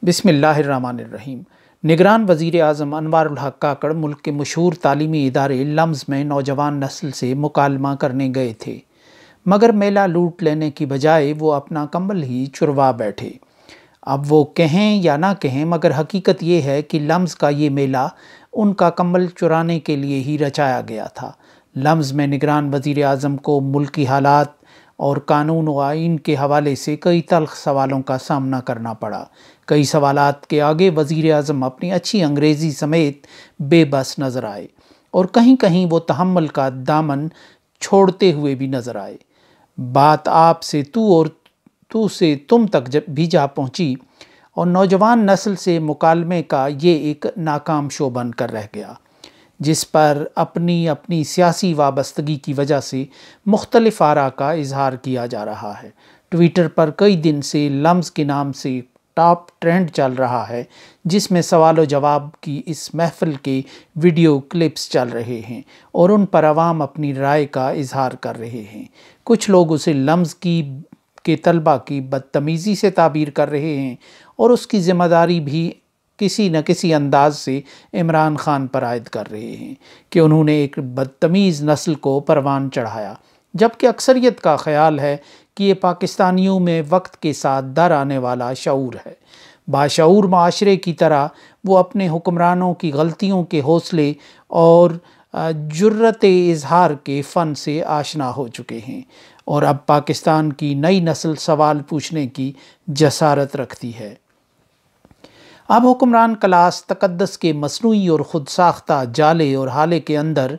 بسم اللہ الرحمن الرحیم۔ نگران وزیر اعظم انوار الحق کاکڑ ملک کے مشہور تعلیمی ادارے لمز میں نوجوان نسل سے مکالمہ کرنے گئے تھے، مگر میلہ لوٹ لینے کی بجائے وہ اپنا کمبل ہی چروا بیٹھے۔ اب وہ کہیں یا نہ کہیں مگر حقیقت یہ ہے کہ لمز کا یہ میلہ ان کا کمبل چرانے کے لیے ہی رچایا گیا تھا۔ لمز میں نگران وزیر اعظم کو ملکی حالات اور قانون و آئین کے حوالے سے کئی تلخ سوالوں کا سامنا کرنا پڑا۔ کئی سوالات کے آگے وزیر اعظم اپنی اچھی انگریزی سمیت بے بس نظر آئے اور کہیں کہیں وہ تحمل کا دامن چھوڑتے ہوئے بھی نظر آئے۔ بات آپ سے تو اور تو سے تم تک بھی جا پہنچی اور نوجوان نسل سے مکالمے کا یہ ایک ناکام شو بن کر رہ گیا، جس پر اپنی سیاسی وابستگی کی وجہ سے مختلف آراء کا اظہار کیا جا رہا ہے۔ ٹویٹر پر کئی دن سے لمز کے نام سے ٹاپ ٹرینڈ چل رہا ہے، جس میں سوال و جواب کی اس محفل کے ویڈیو کلپس چل رہے ہیں اور ان پر عوام اپنی رائے کا اظہار کر رہے ہیں۔ کچھ لوگ اسے لمز کے طلبہ کی بدتمیزی سے تعبیر کر رہے ہیں اور اس کی ذمہ داری بھی کسی نہ کسی انداز سے عمران خان پر عائد کر رہے ہیں کہ انہوں نے ایک بدتمیز نسل کو پروان چڑھایا، جبکہ اکثریت کا خیال ہے کہ یہ پاکستانیوں میں وقت کے ساتھ در آنے والا شعور ہے۔ باشعور معاشرے کی طرح وہ اپنے حکمرانوں کی غلطیوں کے حوصلے اور جرأت اظہار کے فن سے آشنا ہو چکے ہیں اور اب پاکستان کی نئی نسل سوال پوچھنے کی جسارت رکھتی ہے۔ اب حکمران کلاس تقدس کے مصنوعی اور خود ساختہ جالے اور ہالے کے اندر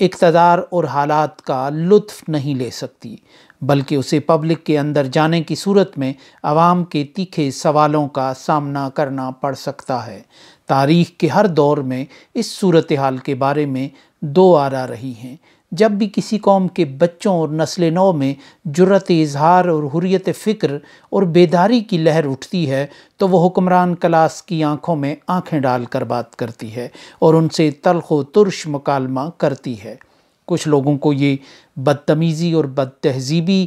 اقتدار اور حالات کا لطف نہیں لے سکتی، بلکہ اسے پبلک کے اندر جانے کی صورت میں عوام کے تیکھے سوالوں کا سامنا کرنا پڑ سکتا ہے۔ تاریخ کے ہر دور میں اس صورتحال کے بارے میں دو آراء رہی ہیں۔ جب بھی کسی قوم کے بچوں اور نسل نو میں جرأت اظہار اور حریت فکر اور بیداری کی لہر اٹھتی ہے تو وہ حکمران کلاس کی آنکھوں میں آنکھیں ڈال کر بات کرتی ہے اور ان سے تلخ و ترش مکالمہ کرتی ہے۔ کچھ لوگوں کو یہ بدتمیزی اور بد تہذیبی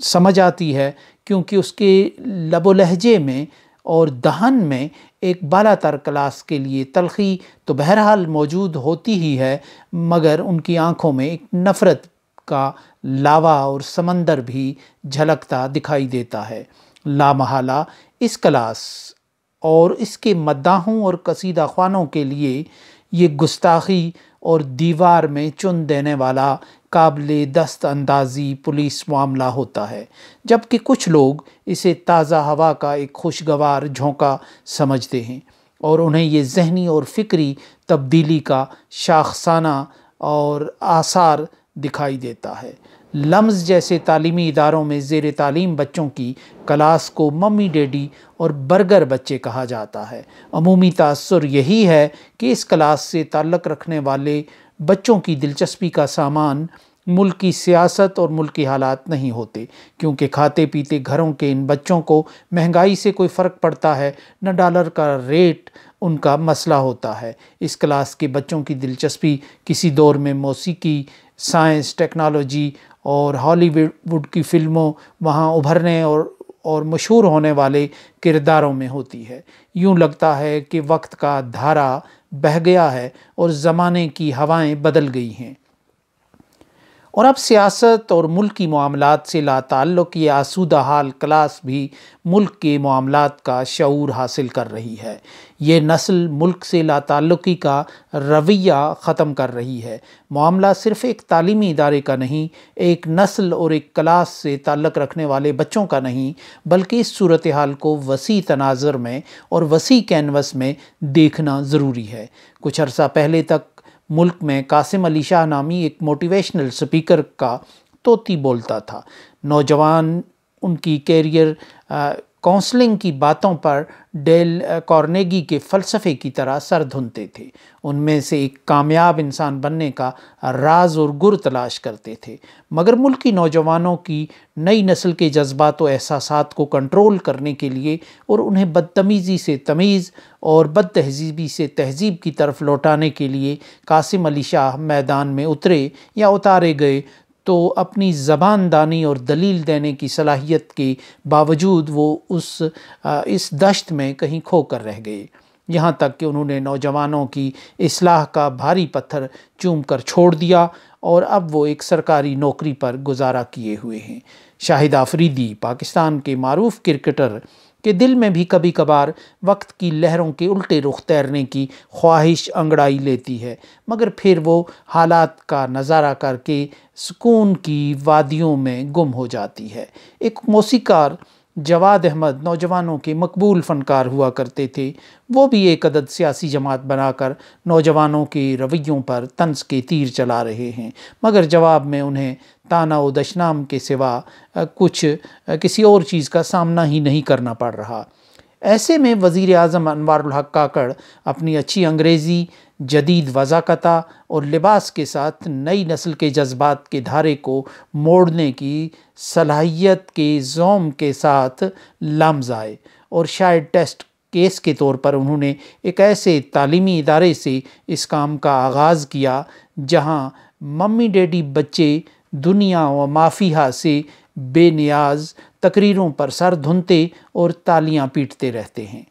سمجھ آتی ہے کیونکہ اس کے لب و لہجے میں اور دہن میں ایک بالا تر کلاس کے لیے تلخی تو بہرحال موجود ہوتی ہی ہے، مگر ان کی آنکھوں میں ایک نفرت کا لاوا اور سمندر بھی جھلکتا دکھائی دیتا ہے۔ لامحالہ اس کلاس اور اس کے مداحوں اور قصیدہ خوانوں کے لیے یہ گستاخی اور دیوار میں چن دینے والا قابل دست اندازی پولیس معاملہ ہوتا ہے، جبکہ کچھ لوگ اسے تازہ ہوا کا ایک خوشگوار جھونکا سمجھتے ہیں اور انہیں یہ ذہنی اور فکری تبدیلی کا شاخسانہ اور آثار دکھائی دیتا ہے۔ لمز جیسے تعلیمی اداروں میں زیر تعلیم بچوں کی کلاس کو ممی ڈیڈی اور برگر بچے کہا جاتا ہے۔ عمومی تاثر یہی ہے کہ اس کلاس سے تعلق رکھنے والے بچوں کی دلچسپی کا سامان ملکی سیاست اور ملکی حالات نہیں ہوتے، کیونکہ کھاتے پیتے گھروں کے ان بچوں کو مہنگائی سے کوئی فرق پڑتا ہے نہ ڈالر کا ریٹ ان کا مسئلہ ہوتا ہے۔ اس کلاس کے بچوں کی دلچسپی کسی دور میں موسیقی، سائنس، ٹیکنالوجی اور ہالی ووڈ کی فلموں وہاں ابھرنے اور مشہور ہونے والے کرداروں میں ہوتی ہے۔ یوں لگتا ہے کہ وقت کا دھارا بہہ گیا ہے اور زمانے کی ہوائیں بدل گئی ہیں اور اب سیاست اور ملکی معاملات سے لا تعلق یہ آسودہ حال کلاس بھی ملک کے معاملات کا شعور حاصل کر رہی ہے۔ یہ نسل ملک سے لا تعلقی کا رویہ ختم کر رہی ہے۔ معاملہ صرف ایک تعلیمی ادارے کا نہیں، ایک نسل اور ایک کلاس سے تعلق رکھنے والے بچوں کا نہیں، بلکہ اس صورتحال کو وسیع تناظر میں اور وسیع کینوس میں دیکھنا ضروری ہے۔ کچھ عرصہ پہلے تک ملک میں قاسم علی شاہ نامی ایک موٹیویشنل سپیکر کا طوطی بولتا تھا۔ نوجوان ان کی کیریئر کونسلنگ کی باتوں پر ڈیل کارنیگی کے فلسفے کی طرح سر دھنتے تھے۔ ان میں سے ایک کامیاب انسان بننے کا راز اور گر تلاش کرتے تھے، مگر ملکی نوجوانوں کی نئی نسل کے جذبات و احساسات کو کنٹرول کرنے کے لیے اور انہیں بدتمیزی سے تمیز اور بد تہذیبی سے تہذیب کی طرف لوٹانے کے لیے قاسم علی شاہ میدان میں اترے یا اتارے گئے تو اپنی زبان دانی اور دلیل دینے کی صلاحیت کے باوجود وہ اس دشت میں کہیں کھو کر رہ گئے، یہاں تک کہ انہوں نے نوجوانوں کی اصلاح کا بھاری پتھر چوم کر چھوڑ دیا اور اب وہ ایک سرکاری نوکری پر گزارا کیے ہوئے ہیں۔ شاہد آفریدی پاکستان کے معروف کرکٹر کے دل میں بھی کبھی کبھار وقت کی لہروں کے الٹے رخ تیرنے کی خواہش انگڑائی لیتی ہے، مگر پھر وہ حالات کا نظارہ کر کے سکون کی وادیوں میں گم ہو جاتی ہے۔ ایک موسیقار جواد احمد نوجوانوں کے مقبول فنکار ہوا کرتے تھے، وہ بھی ایک عدد سیاسی جماعت بنا کر نوجوانوں کے رویوں پر طنز کے تیر چلا رہے ہیں، مگر جواب میں انہیں طعنہ و دشنام کے سوا کسی اور چیز کا سامنا ہی نہیں کرنا پڑ رہا۔ ایسے میں وزیر اعظم انوار الحق کاکڑ اپنی اچھی انگریزی، جدید وضاقتہ اور لباس کے ساتھ نئی نسل کے جذبات کے دھارے کو موڑنے کی صلاحیت کے زوم کے ساتھ لمز آئے، اور شاید ٹیسٹ کیس کے طور پر انہوں نے ایک ایسے تعلیمی ادارے سے اس کام کا آغاز کیا جہاں ممی ڈیڈی بچے دنیا و مافیہا سے بے نیاز تقریروں پر سر دھنتے اور تالیاں پیٹتے رہتے ہیں۔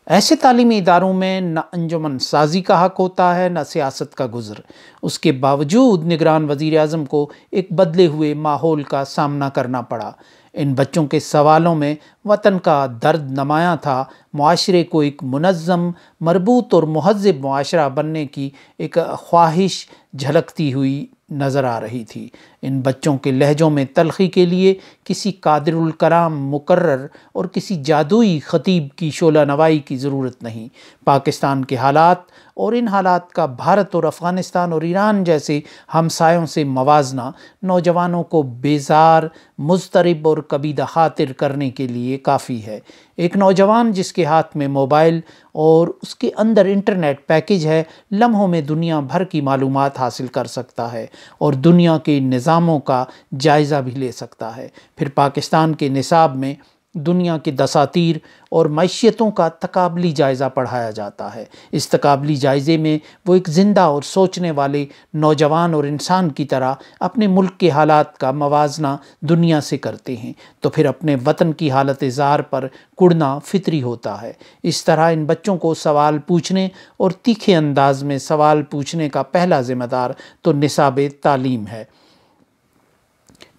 ایسے تعلیمی اداروں میں نہ انجمن سازی کا حق ہوتا ہے، نہ سیاست کا گزر۔ اس کے باوجود نگران وزیر اعظم کو ایک بدلے ہوئے ماحول کا سامنا کرنا پڑا۔ ان بچوں کے سوالوں میں وطن کا درد نمایاں تھا، معاشرے کو ایک منظم، مربوط اور مہذب معاشرہ بننے کی ایک خواہش جھلکتی ہوئی نظر آ رہی تھی۔ ان بچوں کے لہجوں میں تلخی کے لیے کسی قادر الکلام مقرر اور کسی جادوئی خطیب کی شعلہ نوائی کی ضرورت نہیں۔ پاکستان کے حالات اور ان حالات کا بھارت اور افغانستان اور ایران جیسے ہمسایوں سے موازنہ نوجوانوں کو بیزار، مضطرب اور کبیدہ خاطر کرنے کے لیے کافی ہے۔ ایک نوجوان جس کے ہاتھ میں موبائل اور اس کے اندر انٹرنیٹ پیکج ہے، لمحوں میں دنیا بھر کی معلومات حاصل کر سکتا ہے اور دنیا کے نظاموں کا جائزہ بھی لے سکتا ہے۔ پھر پاکستان کے نصاب میں دنیا کے دساتیر اور معیشتوں کا تقابلی جائزہ پڑھایا جاتا ہے۔ اس تقابلی جائزے میں وہ ایک زندہ اور سوچنے والے نوجوان اور انسان کی طرح اپنے ملک کے حالات کا موازنہ دنیا سے کرتے ہیں، تو پھر اپنے وطن کی حالت زار پر کڑنا فطری ہوتا ہے۔ اس طرح ان بچوں کو سوال پوچھنے اور تیکھے انداز میں سوال پوچھنے کا پہلا ذمہ دار تو نصاب تعلیم ہے،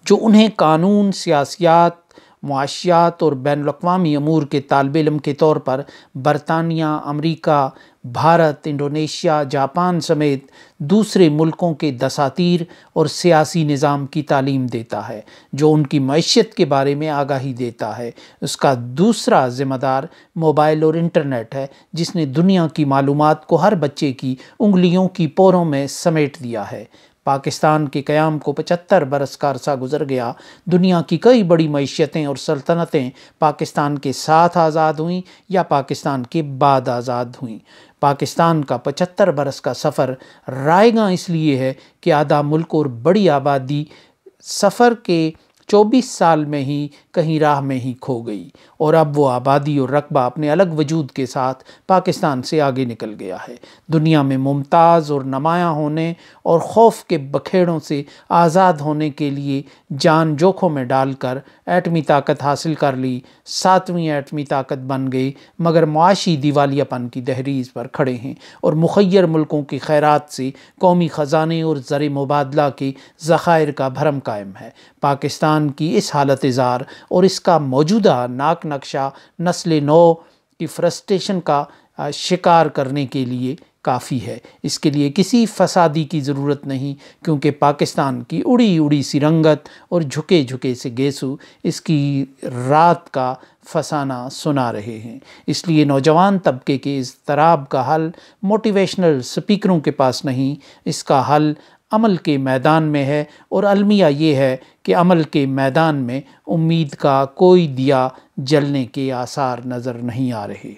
جو انہیں قانون، سیاسیات، معاشیات اور بین الاقوامی امور کے طالب علم کے طور پر برطانیہ، امریکہ، بھارت، انڈونیشیا، جاپان سمیت دوسرے ملکوں کے دساتیر اور سیاسی نظام کی تعلیم دیتا ہے، جو ان کی معیشت کے بارے میں آگاہی دیتا ہے۔ اس کا دوسرا ذمہ دار موبائل اور انٹرنیٹ ہے، جس نے دنیا کی معلومات کو ہر بچے کی انگلیوں کی پوروں میں سمیٹ دیا ہے۔ پاکستان کے قیام کو 75 برس کا عرصہ گزر گیا۔ دنیا کی کئی بڑی معیشتیں اور سلطنتیں پاکستان کے ساتھ آزاد ہوئیں یا پاکستان کے بعد آزاد ہوئیں۔ پاکستان کا 75 برس کا سفر رائے گاں اس لیے ہے کہ آدھا ملک اور بڑی آبادی سفر کے 24 سال میں ہی کہیں راہ میں ہی کھو گئی، اور اب وہ آبادی اور رقبہ اپنے الگ وجود کے ساتھ پاکستان سے آگے نکل گیا ہے۔ دنیا میں ممتاز اور نمایاں ہونے اور خوف کے بکھیڑوں سے آزاد ہونے کے لیے جان جوکھوں میں ڈال کر ایٹمی طاقت حاصل کر لی، 7ویں ایٹمی طاقت بن گئی، مگر معاشی دیوالیہ پن کی دہلیز پر کھڑے ہیں اور مخیر ملکوں کی خیرات سے قومی خزانے اور زر مبادلہ کے ذخائر کا بھرم قائم ہے۔ پاکستان کی اس حالت زار اور اس کا موجودہ ناک نقشہ نسل نو کی فرسٹریشن کا شکار کرنے کے لیے کافی ہے۔ اس کے لیے کسی فسادی کی ضرورت نہیں، کیونکہ پاکستان کی اڑی اڑی سی رنگت اور جھکے جھکے سے گیسو اس کی رات کا فسانہ سنا رہے ہیں۔ اس لیے نوجوان طبقے کے اضطراب کا حل موٹیویشنل سپیکروں کے پاس نہیں، اس کا حل عمل کے میدان میں ہے، اور المیہ یہ ہے کہ عمل کے میدان میں امید کا کوئی دیا جلنے کے آثار نظر نہیں آ رہے۔